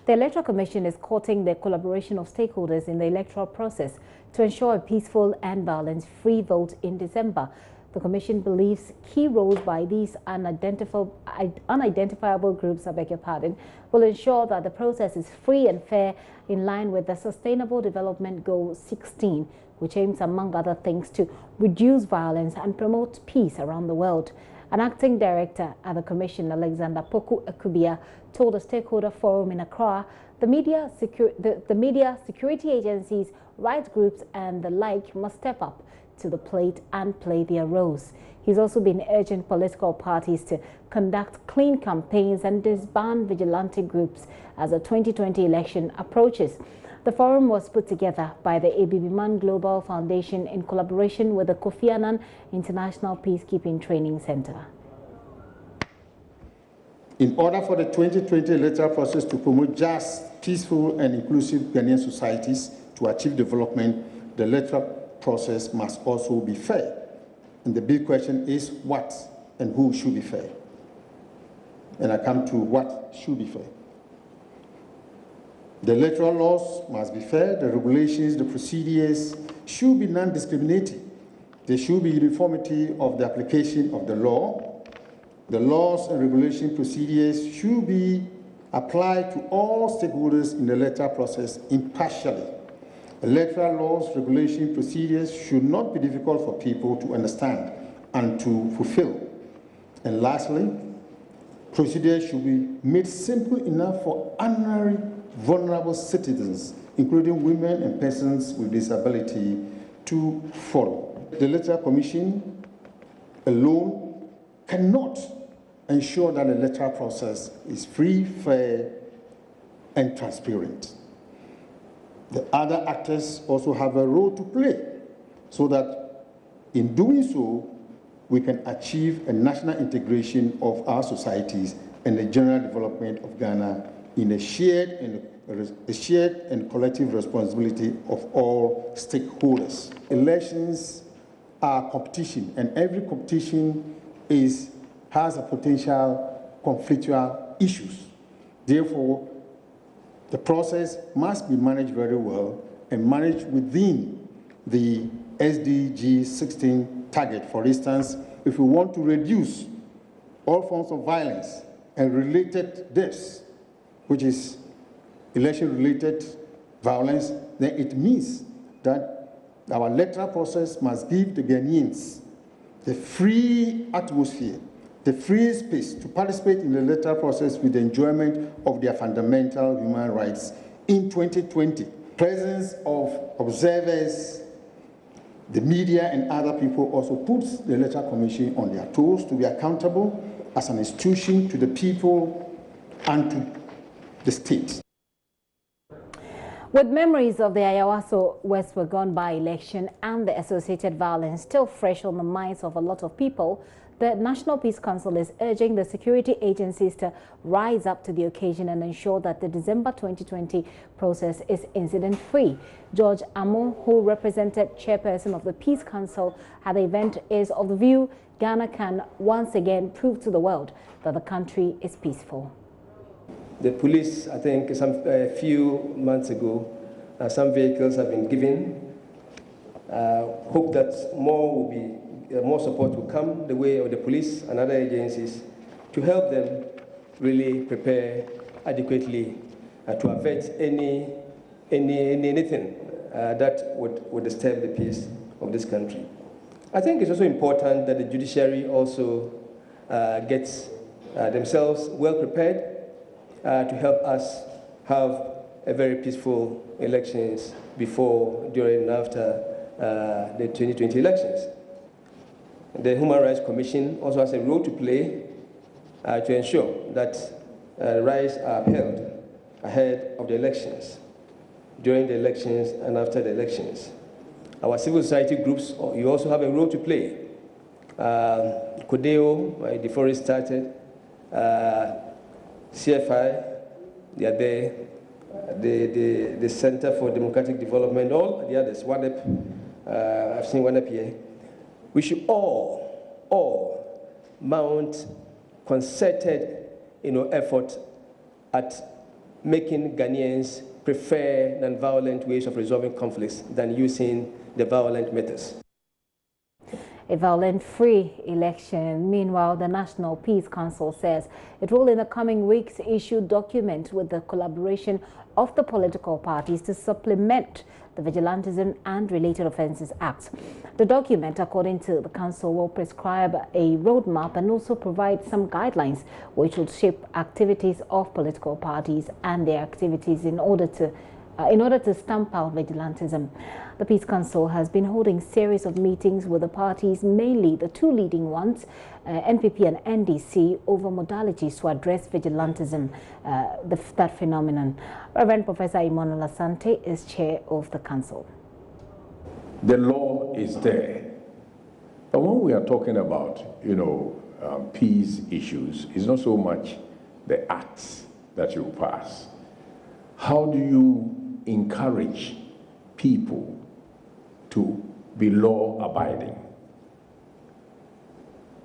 The Electoral Commission is courting the collaboration of stakeholders in the electoral process to ensure a peaceful and violence-free vote in December. The Commission believes key roles by these unidentifiable groups, will ensure that the process is free and fair in line with the Sustainable Development Goal 16, which aims, among other things, to reduce violence and promote peace around the world. An acting director at the Commission, Alexander Poku Akubia, told a stakeholder forum in Accra the media, security agencies, rights groups and the like must step up to the plate and play their roles. He's also been urging political parties to conduct clean campaigns and disband vigilante groups as the 2020 election approaches. The forum was put together by the ABBMAN Global Foundation in collaboration with the Kofi Annan International Peacekeeping Training Center. In order for the 2020 electoral process to promote just, peaceful and inclusive Ghanaian societies to achieve development, the electoral process must also be fair. And the big question is what and who should be fair? And I come to what should be fair. The electoral laws must be fair, the regulations, the procedures should be non-discriminating. There should be uniformity of the application of the law. The laws and regulation procedures should be applied to all stakeholders in the electoral process impartially. Electoral laws, regulation, procedures should not be difficult for people to understand and to fulfill. And lastly, procedures should be made simple enough for ordinary vulnerable citizens, including women and persons with disability, to follow. The Electoral Commission alone cannot ensure that the electoral process is free, fair, and transparent. The other actors also have a role to play so that in doing so, we can achieve a national integration of our societies and the general development of Ghana in a shared and collective responsibility of all stakeholders. Elections are competition, and every competition has a potential conflictual issues. Therefore, the process must be managed very well and managed within the SDG 16 target. For instance, if we want to reduce all forms of violence and related deaths, which is election-related violence, then it means that our electoral process must give the Ghanaians the free atmosphere, the free space to participate in the electoral process with the enjoyment of their fundamental human rights in 2020. Presence of observers, the media and other people also puts the Electoral Commission on their toes to be accountable as an institution to the people and to the state. With memories of the Ayawaso West Wagon by-election and the associated violence still fresh on the minds of a lot of people, the National Peace Council is urging the security agencies to rise up to the occasion and ensure that the December 2020 process is incident-free. George Amo, who represented chairperson of the Peace Council at the event, is of the view Ghana can once again prove to the world that the country is peaceful. The police, I think, a few months ago, some vehicles have been given. Hope that more support will come the way of the police and other agencies to help them really prepare adequately to avert anything that would disturb the peace of this country. I think it's also important that the judiciary also gets themselves well prepared to help us have a very peaceful elections before, during, and after the 2020 elections. The Human Rights Commission also has a role to play to ensure that rights are upheld ahead of the elections, during the elections, and after the elections. Our civil society groups, you also have a role to play. CODEO, before it started, CFI, they are there, the Center for Democratic Development, all the others, I've seen one up here. We should all mount concerted effort at making Ghanaians prefer non-violent ways of resolving conflicts than using the violent methods. A violent-free election. Meanwhile, the National Peace Council says it will in the coming weeks issue documents with the collaboration of the political parties to supplement the Vigilantism and Related Offences Act. The document, according to the Council, will prescribe a roadmap and also provide some guidelines which will shape activities of political parties and their activities in order to stamp out vigilantism. The Peace Council has been holding a series of meetings with the parties, mainly the two leading ones, NPP and NDC, over modalities to address vigilantism, that phenomenon. Reverend Professor Emmanuel Asante is chair of the council. The law is there. But when we are talking about, peace issues, it's not so much the acts that you pass. How do you encourage people to be law-abiding?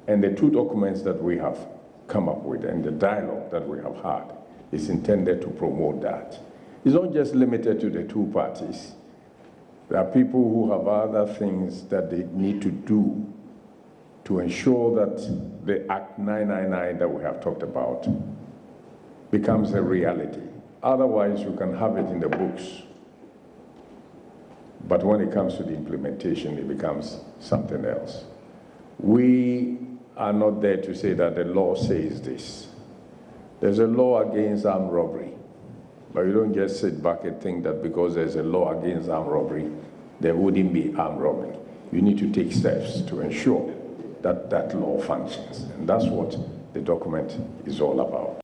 And the two documents that we have come up with and the dialogue that we have had is intended to promote that. It's not just limited to the two parties. There are people who have other things that they need to do to ensure that the Act 999 that we have talked about becomes a reality. Otherwise, you can have it in the books, but when it comes to the implementation, it becomes something else. We are not there to say that the law says this. There's a law against armed robbery, but you don't just sit back and think that because there's a law against armed robbery, there wouldn't be armed robbery. You need to take steps to ensure that that law functions, and that's what the document is all about.